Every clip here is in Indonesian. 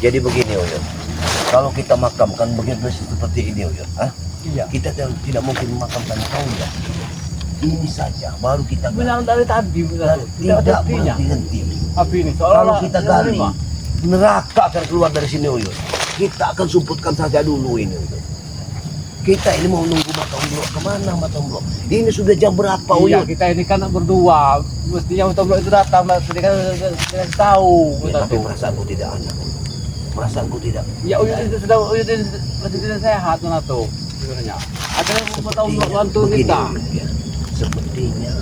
Jadi begini Uyun, kalau kita makamkan begitu seperti ini Uyun, Iya. kita tidak mungkin memakamkan kau ya. Ini saja, baru kita Bilang dari tadi, bilang tidak berhentinya. berhenti. Api ini Kalau kita gali, neraka akan keluar dari sini Uyun. Kita akan sumputkan saja dulu ini Uyun. Kita ini mau nunggu Matong Blok kemana Matong Blok? Ini sudah jam berapa Iya, Uyun? kita ini kan berdua. Mestinya Matong Blok itu datang, tadi kan sudah tahu. Ya, tapi perasaanku tidak ada. Perasaanku tidak. Ya Uyun itu sudah masih tidak sehat Nato sebenarnya. Akhirnya Matong Blok bantu Begini, kita. ya. Sepertinya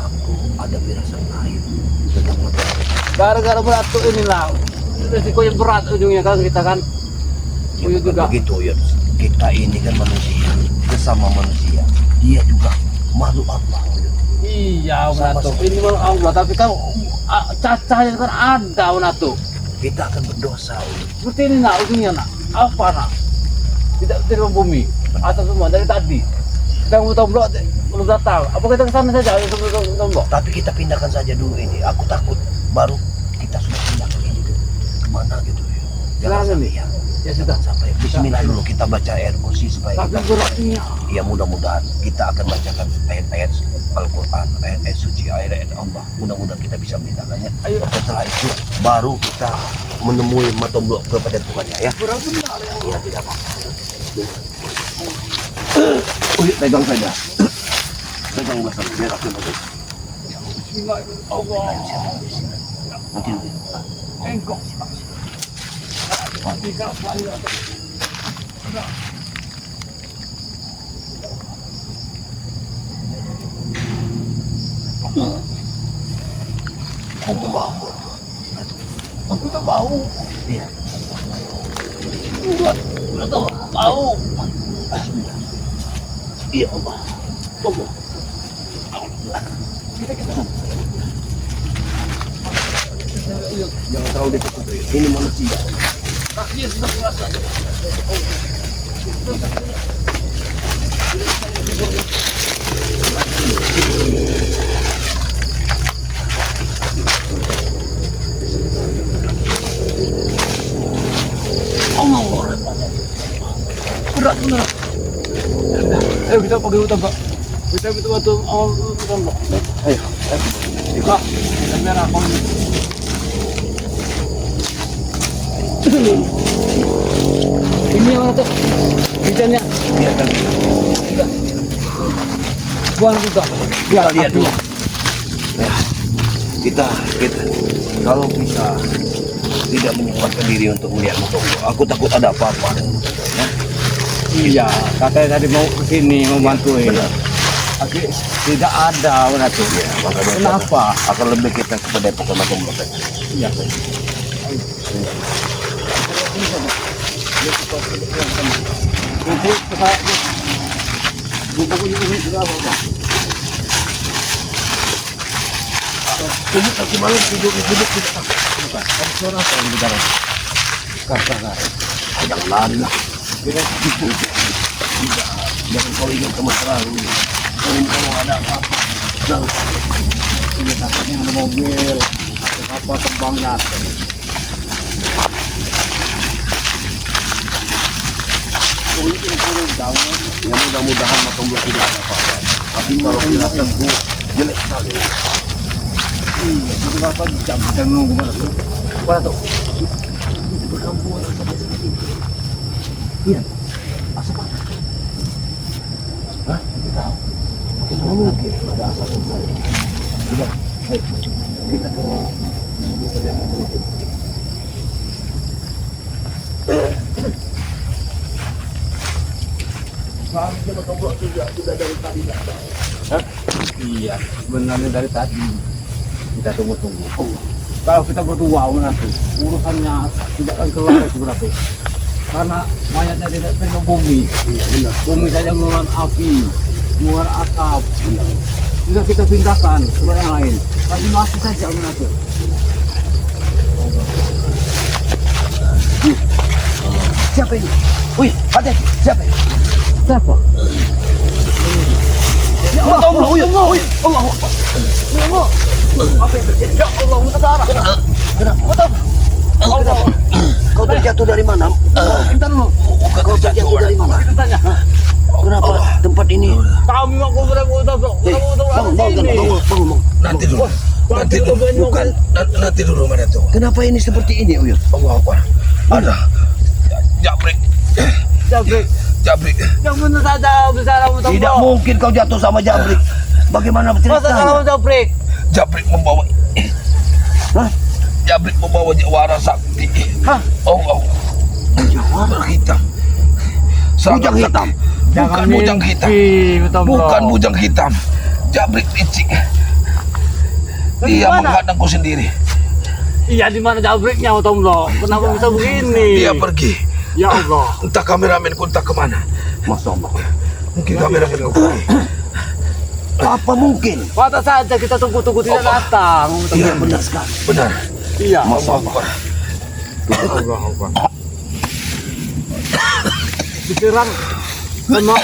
aku ada firasat lain tentang Matong Blok. Gara-gara beratu inilah risiko yang berat ujungnya kan kita kan. Ya, Uyun bukan juga. begitu Uyun. Kita ini kan manusia, sesama manusia. Dia juga makhluk Allah Uyun. Iya, Sama Nato. seperti- Ini memang Allah, tapi kan cacahnya kan ada Nato. Kita akan berdosa Uyun. Seperti ini nak ujungnya nak. Apa nak? Tidak bumi atau semua dari tadi. Kita mau tomblok belum datang. Apa kita ke sana saja untuk tomblok? Tapi kita pindahkan saja dulu ini. Aku takut baru kita sudah pindahkan ini ke kemana gitu Uyun. Jangan Jangan sampai nih. ya. Ya Jangan sudah. sampai. Bismillah dulu kita baca ayat kursi supaya Tapi kita. beratnya. Ya mudah-mudahan kita akan bacakan ayat-ayat Al-Quran, ayat-ayat suci, ayat-ayat Allah. Mudah-mudahan kita bisa membedakannya. Ayo. Setelah itu baru kita menemui Matong Blok kepada Tuhannya ya. Benar-benar ya. Ya tidak apa-apa. Pegang saja. Pegang belakang biar aku bagus. Bismillahirrahmanirrahim. Nanti. Engkau. Tiga kali. Aku bau. Aku tak bau. Iya. Udah tahu bau. Iya Allah. Allah. Jangan terlalu dekat itu. Ini manusia. Kakinya sudah terasa. Allah. Berat benar. Ayo kita pakai hutan Pak. Kita betul-betul hutan Pak. Ayo. Pak, kita merah kau ini. Ini yang mana tuh? Hujannya. Biarkan Buang juga. kita lihat dulu. Ya. Kita kalau kita tidak menyempatkan diri untuk melihat Matong Blok, aku takut ada apa-apa dengan Matong Blok, ya. Iya, katanya tadi mau ke sini mau bantuin. Benar. Tapi tidak ada mana tuh. Ya, makanya Kenapa? akan lebih kita kepada pokok Matong Blok saja. Iya. Nanti kita buka punya ini sudah apa? Ini kaki malam duduk kita. Bukan. Ada suara apa yang bicara? Kar. Jangan lari lah. Kita Jangan kau ingat ke masa lalu. Kalau ada apa-apa. Jangan. ini takutnya ada mobil, apa terbangnya. Oh, ini turun jauh. Ya mudah-mudahan Matong Blok tidak ada apa-apa. Tapi kalau firasatku jelek sekali. Iya, itu berapa jam kita menunggu mana tuh? Mana tuh? Perkampungan. Iya. Asap apa? Hah? Tidak tahu. Kita mungkin ada asap saja. Sudah. Ayo. Kita ke Seharusnya Matong Blok sudah dari tadi datang. Hah? Iya, sebenarnya dari tadi kita tunggu-tunggu. Kalau kita berdua nanti urusannya tidak akan keluar seberapa. Karena mayatnya tidak penuh bumi. Iya benar. Bumi saja mengeluarkan api, mengeluarkan atap. Sudah kita pindahkan ke yang lain. Tapi masih saja mengatur. Siapa ini? Wih, hati-hati. Siapa ini? Siapa? Ya Allah, Allah, Allah, Allah, Allah. Apa yang terjadi? Ya Allah, Mutara. Kenapa? Kenapa? Allah. Kau terjatuh dari mana? Bentar lu. Kau terjatuh dari mana? Kita tanya. Kenapa tempat ini? Kami mau kubur utablo. Nanti dulu. Nanti dulu mana tuh? Kenapa ini seperti ini, Uyut? Allah Akbar. Ada jabrik. Yang benar saja besar kamu tahu. Tidak mungkin kau jatuh sama jabrik. Bagaimana Masa ceritanya? kamu jabrik? Jabrik membawa Hah? Jabrik membawa jawara sakti. Hah? Oh, Jawara hitam. Bujang hitam. Bukan bujang hitam. Bukan bujang hitam. Jabrik licik. Dia menghadangku sendiri. Iya, di mana jabriknya Tomlo? Kenapa bisa begini? Dia pergi. Ya Allah. Entah kameramenku entah kemana. Masya Allah. Mungkin kameramenku pergi. Apa mungkin? Patah saja kita tunggu-tunggu tidak datang. Iya benar sekali. Benar. Iya. Masya Allah. Pikiran benar.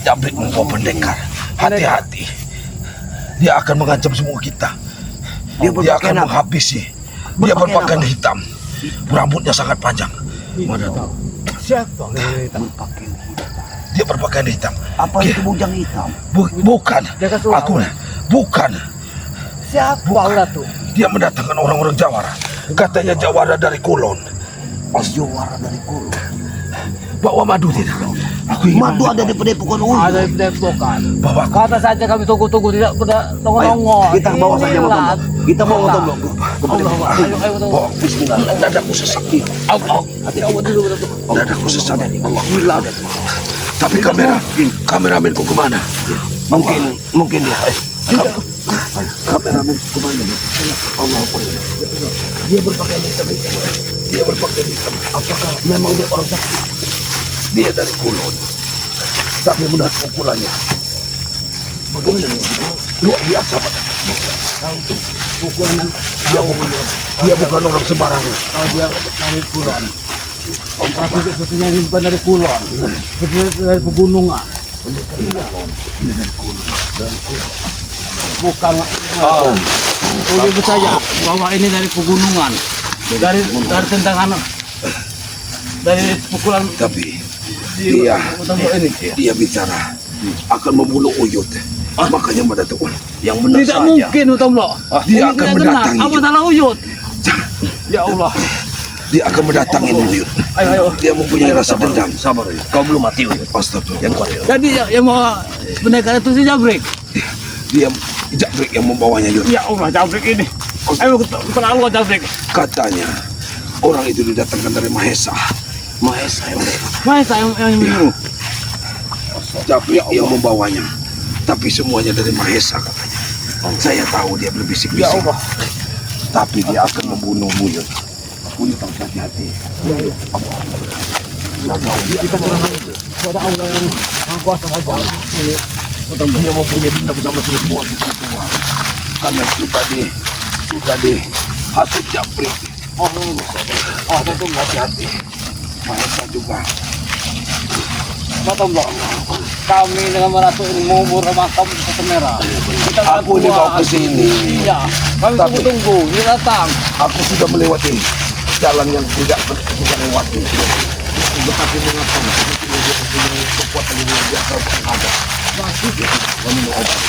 Jabrik membawa pendekar. Hati-hati. Dia akan mengancam semua kita. Dia Dia berpakaian akan apa? menghabisi. Dia Berpakaian berpakaian apa? hitam. Rambutnya sangat panjang. Mana tahu? Siapa? Berpakaian. Dia berpakaian hitam. Apa itu bujang hitam? Bukan. Dia kan suara. Aku bukan. Siapa ulah tuh? Dia mendatangkan orang-orang Jawara. Katanya Jawara dari Kulon. Jawara dari Kulon. Bawa madu tidak? Aku ingin Madu ada di padepokan Uyut. Ada di depokan. bawa aku. Kata saja kami tunggu-tunggu tidak pernah nongol-nongol. Kita bawa saja motor. Kita bawa motor. Ayo, Bawa. Bismillah. Dadaku sesak. Dadaku sesak. Bismillah. Tapi kameramenku kemana? Mungkin dia. Kameramen kemana dia? Allah Akbar. Dia berpakaian hitam. Dia berpakaian hitam. Apakah memang dia orang sakti? Dia dari Kulon. Tapi benar pukulannya. Bagaimana ini? Luar biasa, Pak. Pukulan dia bukan orang sembarangan. Dia dari Kulon. Tapi sepertinya ini bukan dari Kulon. Sepertinya dari pegunungan. Bukan. Boleh percaya bahwa ini dari pegunungan. Dari tendangan. Dari pukulan. Tapi dia bicara akan membunuh Uyut. Makanya mendatang yang benar Tidak saja. mungkin Utomlo. Dia akan mendatangi. Apa salah Uyut? Ya Allah. Dia akan mendatangi Uyut. Ayo. Dia mempunyai rasa dendam. Sabar ya. Kau belum mati Uyut. Astagfirullah. Jadi yang mau pendekar itu si Jabrik. Dia Jabrik yang membawanya Yud. Ya Allah, Jabrik ini. Ayo kenalan Jabrik. Katanya orang itu didatangkan dari Mahesa. Mahesa yang menyuruh. Jabrik yang membawanya. Tapi semuanya dari Mahesa katanya. Saya tahu dia berbisik-bisik. Ya Allah. Tapi dia akan membunuh Uyut. Uyut harus hati-hati. Kita kepada Allah yang Maha Kuasa saja. Dia mempunyai dendam sama semua kita semua. Karena sudah di hasut Jabrik. Tentu hati-hati. Mahesa juga. Utomlo. Kami dengan merasuk ini mengubur makam Kota Merah. Kita Aku dibawa ke sini. Iya. Kami Tapi- tunggu. Dia datang. Aku sudah melewati jalan yang tidak kita lewati. Tetapi mengapa kekuatan yang luar biasa ada? Masih meminum obat.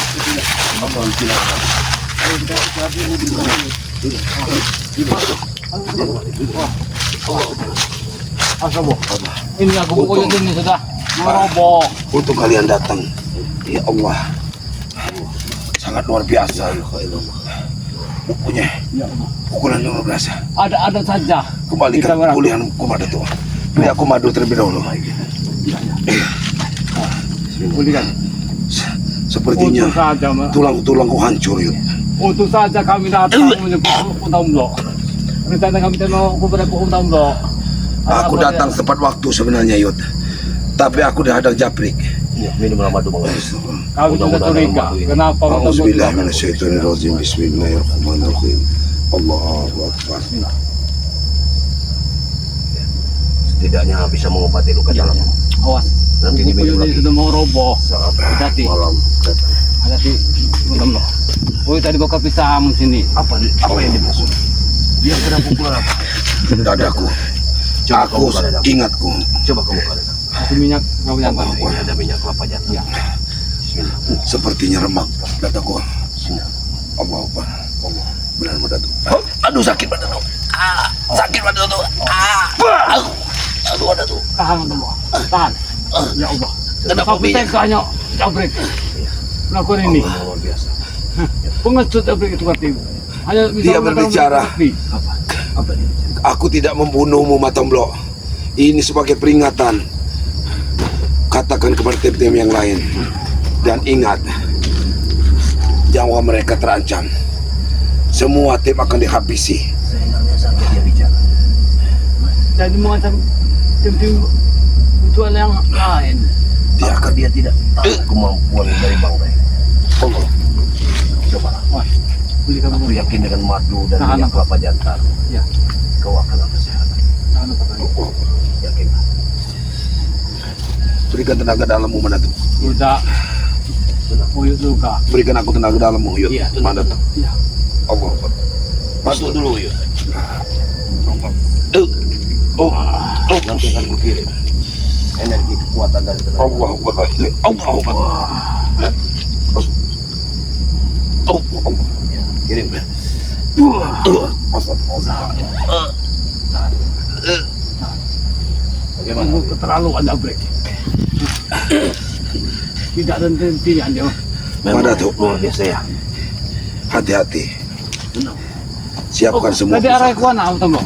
Apa yang silakan? Asabo. Ini aku pokoknya ini sudah meroboh. Untuk kalian datang, ya Allah, sangat luar biasa. Pukunya, pukulan luar biasa. Ada saja. Kembalikan Kita pulihan kumadu itu. Beri aku madu terlebih dahulu. Pulihkan. Sepertinya Untuk saja, tulang-tulangku hancur, Yud. untuk saja kami datang menyebut Utomlo. Rencana kami tenang kepada Utomlo. Aku datang tepat waktu sebenarnya, Yud. Tapi aku dihadang Jabrik. Minumlah madu mengalir. Kami sudah curiga. Kenapa Utomlo? Auzubillahiminasyaitonirrajim. Bismillahirrahmanirrahim. Allahu Akbar. Setidaknya bisa mengobati luka dalam. Awas. Nanti Buku diminum ini lagi. sudah mau roboh. Saat Hati-hati. malam datang. Hati-hati. Utomlo. Oh tadi bawa pisang sini. Apa yang dimaksud? Dia kena pukulan apa? dadaku. Coba kamu Aku buka dadaku. ingatku. Coba kamu buka dadaku. Kasih minyak kelapa jantan. Ini ada minyak kelapa jantan. Ya. Bismillah. Sepertinya remak dadaku. Bismillah. Allah Akbar. Allah. Benar Madatu. Aduh sakit badan tuh. Sakit badan tuh. Aduh ada tuh. Tahan teman. Tahan. Ya Allah. Kenapa Tapi minyak? saya hanya jabrik. Melakukan ini. Luar biasa. Pengecut jabrik itu berarti. Hanya bisa Dia mengatakan berbicara. bukti. Apa? Apa dia? Aku tidak membunuhmu Matomblo. Ini sebagai peringatan. Katakan kepada tim-tim yang lain. Dan ingat, nyawa mereka terancam. Semua tim akan dihabisi. Seenaknya saja dia bicara. Jadi mengancam tim-tim mutual yang lain. Dia Maka akan dia tidak tahu kemampuan dari bangkai. Allah. Coba. Wah, belikan Aku dulu. yakin dengan madu dan Tahan minyak apa? kelapa jantan. Ya. Kau akan kesehatan. Tahan apa tadi? Yakin? Berikan tenaga dalammu Madatu. Sudah. Uyut luka. Berikan aku tenaga dalammu Yud. Iya. Madatu. Ya. Allah Akbar. Masuk dulu yuk. Oh, Nanti akan kukirim energi kekuatan dari tenaga. Allah Akbar. Allah Akbar. Oh, Allah. Kirim. Bagaimana? Kamu keterlaluan jabrik. Tidak ada hentinya dia. Madatu. Luar biasa ya. Hati-hati. Benar. Siapkan semua. Tadi arah kuana Tomblo.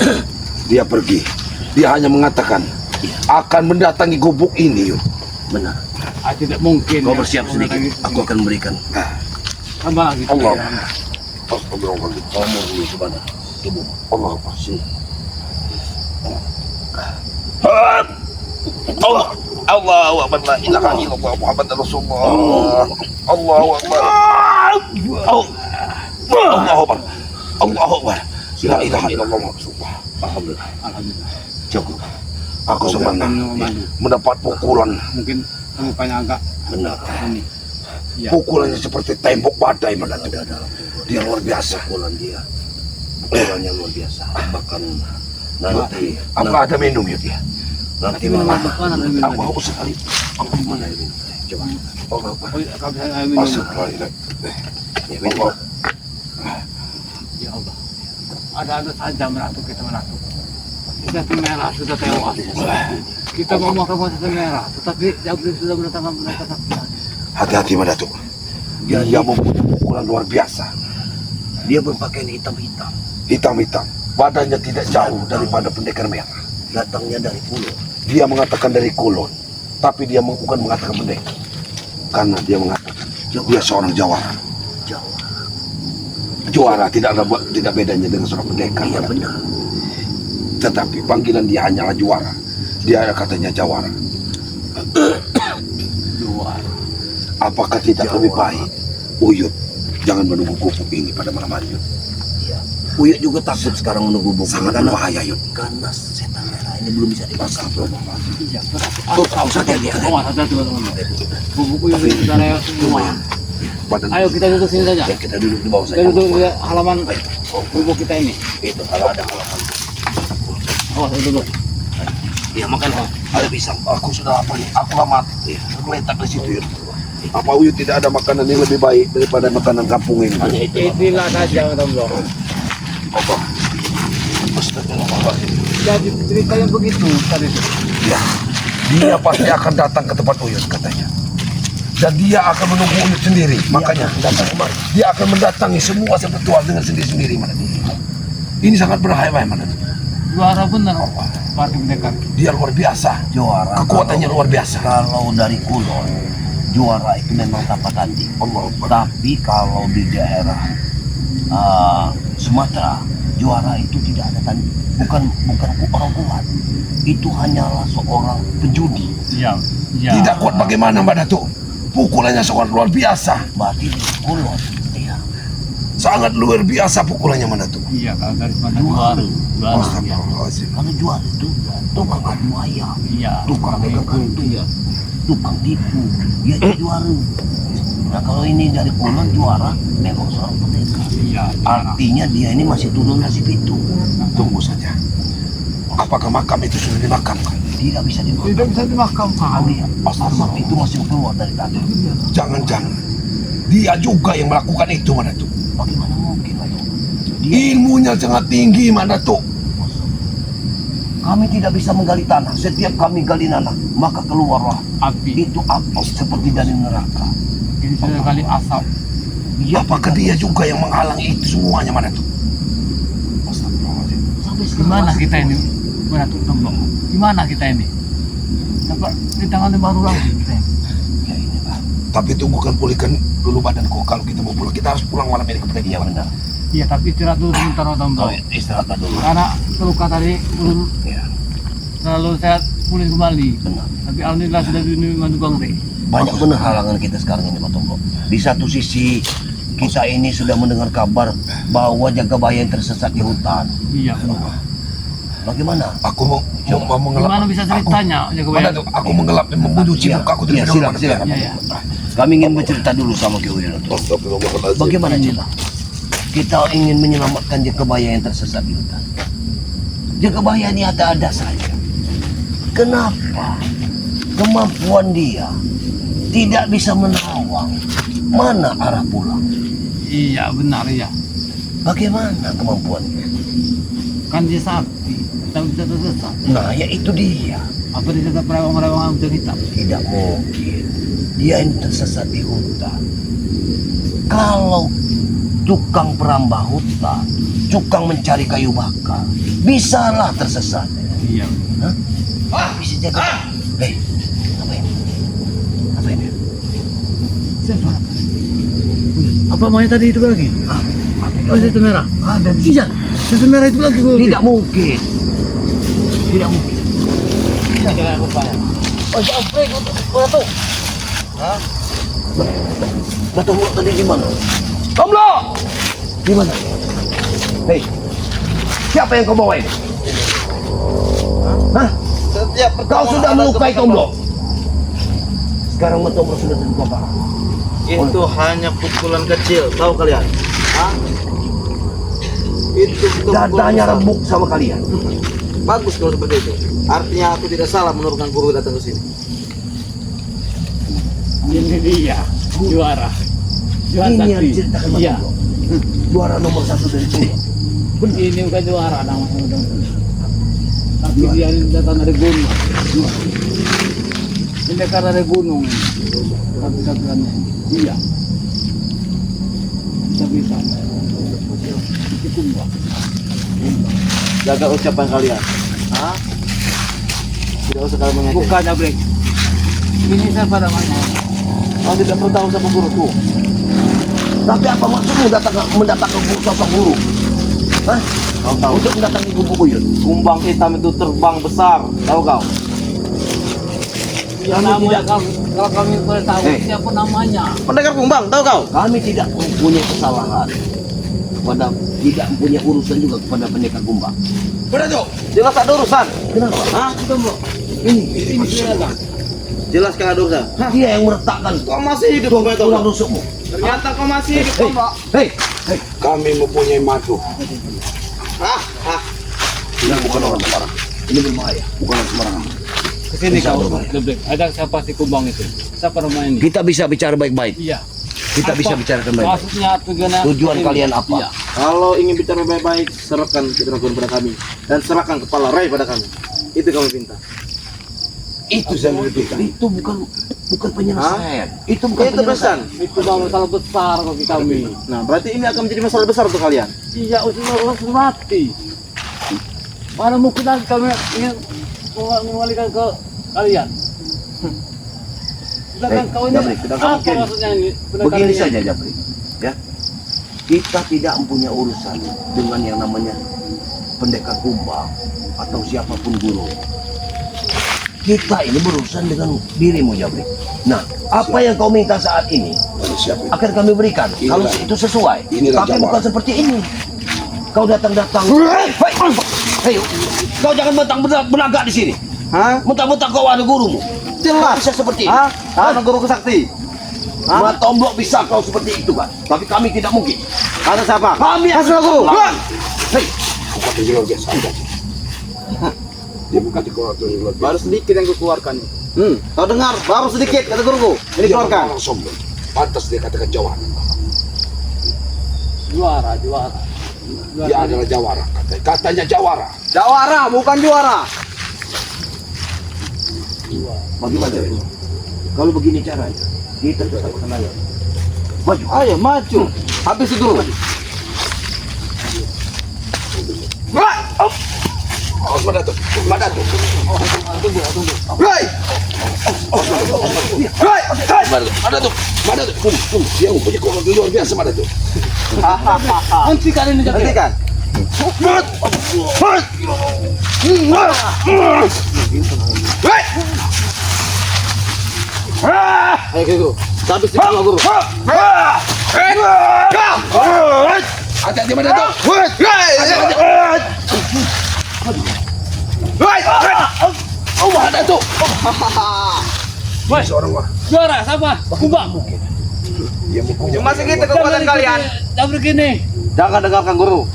Dia pergi. Dia hanya mengatakan akan mendatangi gubuk ini. Yud. Benar. Tidak mungkin. Kau ya. bersiap sedikit. Aku akan berikan. Tambah lagi. Allah. Ya. Astagfirullahaladzim. Kau mau dulu ke mana? Tubuh. Allah Akbar. Sini. Allah. Allahu Akbar. La ilaha illallah Muhammad Rasulullah. Allahu Akbar. Allahu Akbar. Allahu Akbar. La ilaha illallah Muhammad Rasulullah. Alhamdulillah. Alhamdulillah. Cukup. Aku sebenarnya Madu. mendapat pukulan. Mungkin mukanya agak Benar. ini. Ya. Pukulannya seperti tembok badai Madatu. Ada dalam Dia luar biasa. pukulan dia. Pukulannya luar biasa. Bahkan nanti Apa ada minum ya dia? nanti Minum malam. apa? Mana minum Aku tadi? haus sekali. Aku mana ini? Coba. Allah Akbar. Oh, kau bisa minum. Astagfirullahaladzim. Ya, minum. Ya Allah. Ada saja meratu kita meratu. Kita merah sudah tewas. Kita mau makan masa merah, tetapi Jabrik sudah mendatangkan mereka. Hati-hati Madatu. Dia mempunyai pukulan luar biasa. Dia berpakaian hitam-hitam. Hitam-hitam. Badannya tidak jauh daripada pendekar merah. Datangnya dari pulau. Dia mengatakan dari Kulon. Tapi dia bukan mengatakan pendekar. Karena dia mengatakan dia seorang jawara. Jawa. Juara tidak bedanya dengan seorang pendekar. Iya Madatu. benar. Tetapi panggilan dia hanyalah juara. Dia ada katanya jawara. Dua. Apakah tidak Jawara. lebih baik Uyut jangan menunggu gubuk ini pada malam hari Yud? Iya. Uyuk juga takut sekarang menunggu buku. Sangat karena berbahaya Yud. karena setan merah ini belum bisa dipasang. Iya, Kau saja lihat. Oh, ada teman-teman. Buku yang sudah lumayan. Badan Ayo kita duduk sini saja. Ya, kita duduk di bawah saja. Kita duduk di halaman buku kita ini. Itu kalau ada halaman. Oh, saya duduk. Ya makan ada pisang. aku sudah apa nih? Aku amat Ya, letak di situ Yud. apa Uyut tidak ada makanan yang lebih baik daripada makanan kampung ini? Hanya itu. Itulah saja, Tomblo. Apa? Astagfirullahaladzim. Jadi ceritanya begitu tadi. Ya, dia pasti akan datang ke tempat Uyut katanya. Dan dia akan menunggu Uyut sendiri. Makanya datang kemari. dia akan mendatangi semua sebetulnya dengan sendiri-sendiri mana. Ini sangat berbahaya mana. Juara benar. Parti pendekar. Dia luar biasa. Juara. Kekuatannya kalau- luar biasa. Kalau dari Kulon, juara itu memang tanpa tanding. Tapi kalau di daerah Sumatera, juara itu tidak ada tanding. Bukan orang kuat. Itu hanyalah seorang penjudi. Iya. Iya. Tidak kuat bagaimana Mbak Datuk? Pukulannya sangat luar biasa. Berarti di Kulon, ya. Sangat luar biasa pukulannya Mbak Datuk. Iya, kalau dari mana juara. Juara. Astagfirullahaladzim. Kalau juara itu tukang adu ayam, Iya. tukang pegang kartu, Iya. tukang tipu, dia itu juara. Nah kalau ini dari Kulon juara, memang seorang pendekar. Iya. Artinya dia ini masih turun nasib itu. Tunggu saja. Apakah makam itu sudah dimakamkan? Tidak bisa dimakan. Tidak bisa dimakamkan. Kami asap itu masih keluar dari tanah. Jangan-jangan dia juga yang melakukan itu, Mandatuk. Bagaimana mungkin, Datuk? Dia, Ilmunya sangat tinggi, Mandatuk. kami tidak bisa menggali tanah. Setiap kami gali tanah, maka keluarlah Api. itu api seperti dari neraka. Ini sudah kali asap. Dia Apakah dia juga yang menghalangi itu semuanya, Mandatuk? Astagfirullahaladzim. sampai sekarang Gimana masih kita ini? Mandatuk Tomblok. Gimana kita ini? Dapat di tangan baru lagi kita ini. Ya ini Pak. Tapi tunggukan pulihkan dulu badanku. Kalau kita mau pulang, kita harus pulang malam ini ke Iya Pegadaian. benar. Iya, tapi istirahat dulu sebentar Oh, Tomblok. istirahatlah dulu. Karena terluka tadi belum Ya, terlalu sehat pulih kembali. benar. Tapi alhamdulillah sudah dilindungi Bang Rey. Banyak benar halangan kita sekarang ini Pak Tombo. Di satu sisi kita ini sudah mendengar kabar bahwa Jagabaya yang tersesat di hutan. Iya. Bagaimana? Aku mau mengelap. Gimana bisa ceritanya? Mandatuk, aku mengelap dan membunuh cimuka aku Iya, terlebih dahulu. silakan, Mandatuk. silakan. Iya, iya. Kami ingin bercerita dulu sama Ki Wiryo. Bagaimana cerita? Kita ingin menyelamatkan Jagabaya yang tersesat di hutan. Jagabaya ini ada-ada saja. Kenapa kemampuan dia tidak bisa menerawang mana arah pulang? Iya, benar ya. Bagaimana kemampuannya? Kan dia sakti, tapi bisa tersesat. Nah, ya itu dia. Apa dia tetap perawang-perawang hutan hitam? Tidak mungkin. Dia ini tersesat di hutan. Kalau tukang perambah hutan, tukang mencari kayu bakar, bisalah tersesat. Iya. Hah? Bisa jaga. Hei, apa ini? Apa ini? Siapa? Apa maunya tadi itu lagi? Oh, itu merah. Ada di Iya, itu merah itu lagi. Tidak mungkin. Tidak mungkin. Oh, ya break untuk Batu. Hah? Batu Huluk tadi di mana? Tomlo! Di mana? Hei, siapa yang kau bawa ini? Hah? Setiap Kau sudah melukai Tomlo. Sekarang Tomlo sudah terluka parah. itu hanya pukulan kecil, tahu kalian? Hah? Itu pukulan Dadanya besar. remuk sama kalian. Bagus kalau seperti itu. Artinya aku tidak salah menurunkan guru datang ke sini. Ini dia, juara. Juara Ini yang sakti. diceritakan Mas Iya. Tomlo. Juara nomor 1 dari Tomlo. Ini bukan juara namanya. Tapi dia ini datang dari gunung. Ini karena dari gunung. Tapi katakannya, iya. Bisa. Itu kumbang. Jaga ucapan kalian. Hah? Tidak usah kalian mengejek. Bukan Abrek. Ini siapa namanya? Kau tidak perlu tahu siapa guruku. Tapi apa maksudmu mendatangkan sosok guru? Hah? Kau tahu? Untuk mendatangi Guru Buyut? Kumbang hitam itu terbang besar, tahu kau? Ya namanya kalau kami boleh tahu siapa namanya. Pendekar kumbang, tahu kau? Kami tidak mempunyai kesalahan kepada, tidak mempunyai urusan juga kepada pendekar kumbang. Mandatuk, Jelas ada urusan. Kenapa? Hah? Tunggu. Ini siapa? Jelas kan ada urusan. Hah? Dia yang meletakkan Kau masih hidup, tulang Kumbang itu. rusukmu. Ternyata kau masih hidup, Kumbang. Hei, hei, kami mempunyai madu. Hah? Hah? ini bukan orang sembarang. Ini berbahaya, bukan orang sembarangan. Kesini Bisa kau. berbahaya. Abrek. Ada siapa si kumbang itu? Siapa namanya ini? Kita bisa bicara baik-baik. Iya. Kita bisa Apa? bicara baik-baik. Maksudnya tujuannya Tujuan ini. kalian apa? Iya. Kalau ingin bicara baik-baik, serahkan Dragon pada kami dan serahkan kepala Rai pada kami. Itu kami minta. Itu saya menentukan. Itu bukan penyelesaian. Itu bukan Itu pesan. Itu dah masalah besar bagi kami. Nah, berarti ini akan menjadi masalah besar untuk kalian. Iya, usul mati. Mana mungkin lagi kami ingin mengembalikan ke kalian. Sedangkan Eh, kau ini Jabri, sedangkan apa mungkin maksudnya ini? Begini saja Jabri, ya. Kita tidak mempunyai urusan dengan yang namanya pendekar kumbang atau siapapun guru. Kita ini berurusan dengan dirimu Jabri. Nah, apa yang kau minta saat ini Siapa? akan kami berikan kalau Inilah. itu sesuai. Inilah Tapi jawab. bukan seperti ini. Kau datang-datang. Hei, kau jangan mentang berlagak di sini. Hah? Mentang-mentang kau ada gurumu. Jelas. Bisa seperti ini. Hah? Hah? Guru sakti. Hah? Matomblok bisa kau seperti itu kan. Tapi kami tidak mungkin. Ada siapa? Kami Masuk guru. Hei, Kekuatan luar biasa. Dia bukan dikeluarkan luar biasa. Baru sedikit yang kukeluarkan. Kau dengar? Baru sedikit kata guruku. Ini Dia keluarkan. orang sombong. Pantas dia katakan jawara. Juara. Dia adalah jawara. Katanya jawara. Jawara bukan juara. Bagaimana ini? Kalau begini caranya, kita tetap kenal. Maju. Ayo maju. Habis itu guru. Oh, mana tuh? Hei! Mana tuh? Dia punya kolor luar biasa mana tuh? Hentikan ini jadi. Hentikan. Ayo guru. Habis itu sama guru. Hati-hati mana tuh? Oh, mana tuh? Woi, Seorang wah. juara sama. Kumbak. Dia mukunya. Cuma segitu kekuatan kalian. Dah begini. Jangan dengarkan guru.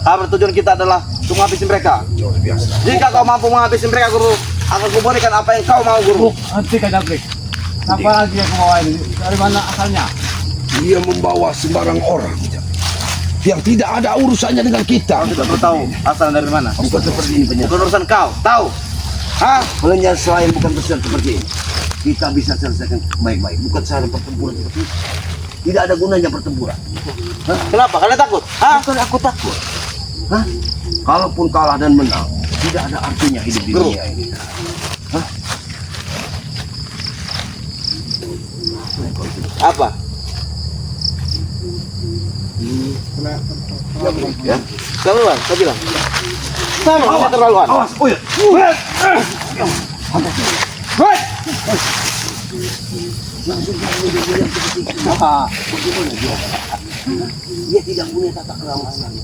Karena tujuan kita adalah untuk menghabisi mereka. Luar biasa. Jika kau mampu menghabisi mereka guru, akan kuberikan apa yang kau mau guru. Hentikan Jabrik. Apa lagi yang bawa ini? Dari mana asalnya? Dia membawa sembarang orang yang tidak ada urusannya dengan kita. Kau tidak tahu asal dari mana. Bukan seperti ini penyelesaian. Bukan urusan kau. Tahu? Penyelesaian bukan besar seperti ini. Kita bisa selesaikan baik-baik. Bukan cara pertempuran seperti ini. Tidak ada gunanya pertempuran. Kenapa? Kalian takut? Bukan aku takut. Kalaupun kalah dan menang, tidak ada artinya hidup di Bro. dunia ini. Apa? Ya. Keterlaluan, saya bilang. Sama, kamu keterlaluan. Awas, oh ya. Dia tidak punya tata kerama sekali.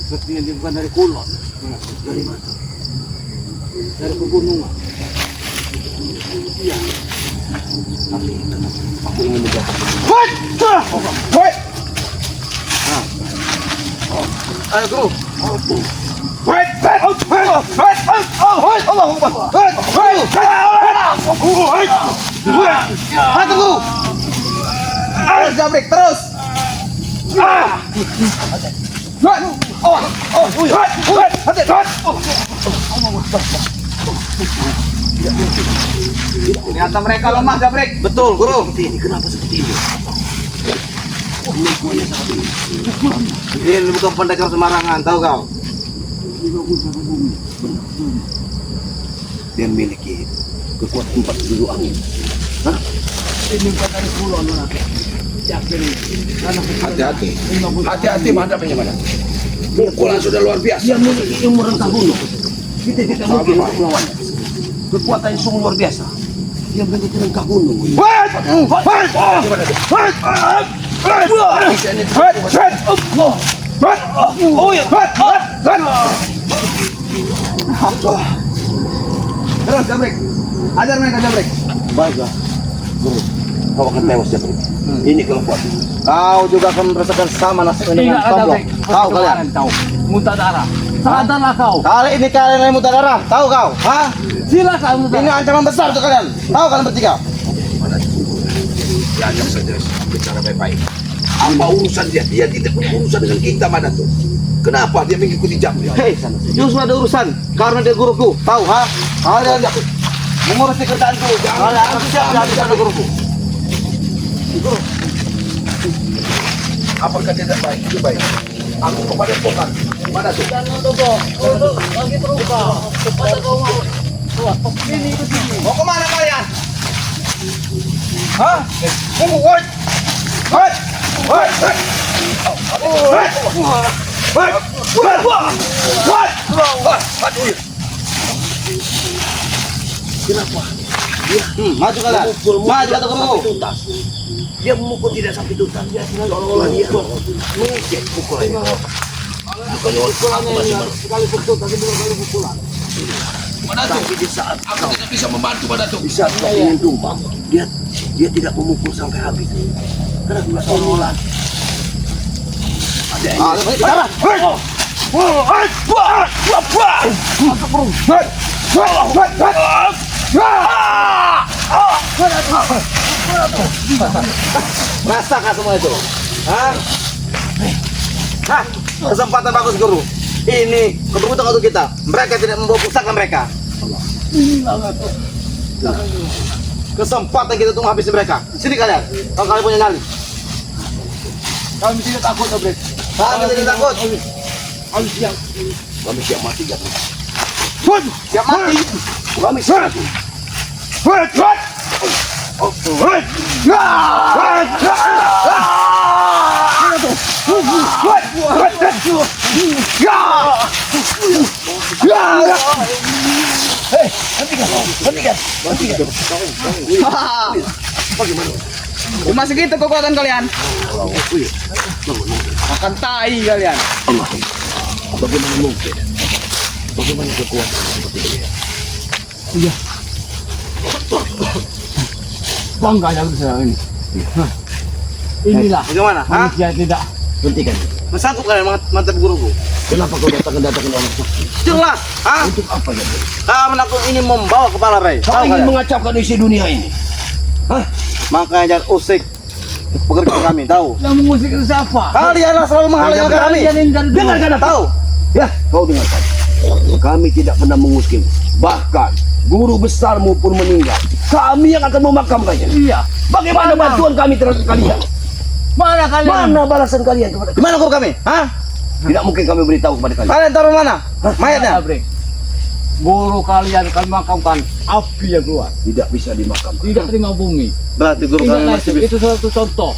Sepertinya dia bukan dari Kulon. Dari mana? Dari pegunungan. Tapi aku ingin menjawab. Ayo guru. Hantu guru. Terus Jabrik, terus. Ternyata mereka lemah Jabrik. Betul guru. Seperti ini, kenapa seperti ini? Ini bukan pendekar sembarangan, tahu kau? Dia memiliki kekuatan 4 seluruh angin. Ini bukan dari Kulon. Hati-hati. Hati-hati menghadapinya mana. Pukulan sudah luar biasa. Dia memiliki ilmu rentah gunung. Kita tidak mungkin untuk melawannya. Kekuatannya sungguh luar biasa. Dia memiliki rentah gunung. Terus Jabrik. Ajar mereka Jabrik. Baiklah, guru. Kau akan tewas ya, Bro. Ini kekuatan. Kau juga akan merasakan sama nasib dengan Tidak ada Tomblok. Tahu kalian? Tahu. Muntah darah. Sadarlah kau. Kali ini kalian yang muntah darah. Tahu kau? Hah? Silakan muntah. Ini ancaman besar untuk kalian. Tahu kalian bertiga? Diajak saja bicara baik-baik. Apa urusan dia? Dia tidak punya urusan dengan kita mana tuh. Kenapa dia mengikuti jam dia? Hei, justru ada urusan karena dia guruku. Tahu, ha? Kalian mengurus kerjaanku. Kalian akan siap dari guruku. Apakah dia tidak baik? Itu baik. Aku kepada pokan. Mana tuh? Lagi terluka. Kepada kau mau. Ini ke sini. Mau kemana kalian? Hah? Woi! Kenapa? Maju kalian. Maju kata guruku. Tuntas. Dia memukul tidak sampai tuntas. Dia seolah-olah dia mengikir pukulannya. Bukan pukulannya Sekali pukul, tapi belum kali pukulan. Mana tuh? Tapi di saat Aku tidak bisa membantu mana tuh. di saat kau ingin tumbang, dia tidak memukul sampai habis. Karena seolah-olah ada yang Darah. Rasakan semua itu. Hah? Hah? Kesempatan bagus guru. Ini kebutuhan untuk kita. Mereka tidak membawa pusaka mereka. Kesempatan kita tunggu habis mereka. Sini kalian. Kalau kalian punya nyali. Kami tidak takut, Abrik. Kami tidak takut. Kami siap. Kami siap mati kan. Siap mati. Kami siap mati. Cuma segitu kekuatan kalian. Akan tai kalian. Bagaimana mungkin? Bagaimana kekuatan seperti ini? Bangga yang saya ini. Inilah Bagaimana? Hah? manusia tidak. Hentikan. Mensanggup kalian mantap guruku? Kenapa kau datang orang sakti? Jelas. Hah? Untuk apa ya? Kamu aku ingin membawa kepala Ray. Kau Tahu ingin kalian? mengacaukan isi dunia ini? Hah? Makanya jangan usik pekerjaan kami. Tahu? Yang mengusik itu siapa? Kalianlah selalu menghalangi kami. Kalian ini dari dulu. Dengarkan apa? Tahu? Ya, kau dengarkan. Kami tidak pernah mengusir. Bahkan guru besarmu pun meninggal. Kami yang akan memakamkannya. Iya. Bagaimana bantuan kami terhadap kalian? Mana kalian? Mana balasan kalian kepada kami? Di mana guru kami? Hah? Tidak mungkin kami beritahu kepada kalian. Kalian taruh mana? Mayatnya? Abrik. Guru kalian akan makamkan api yang keluar. Tidak bisa dimakamkan. Tidak terima bumi. Berarti guru Tidak kami masih langsung. bisa. Itu suatu contoh.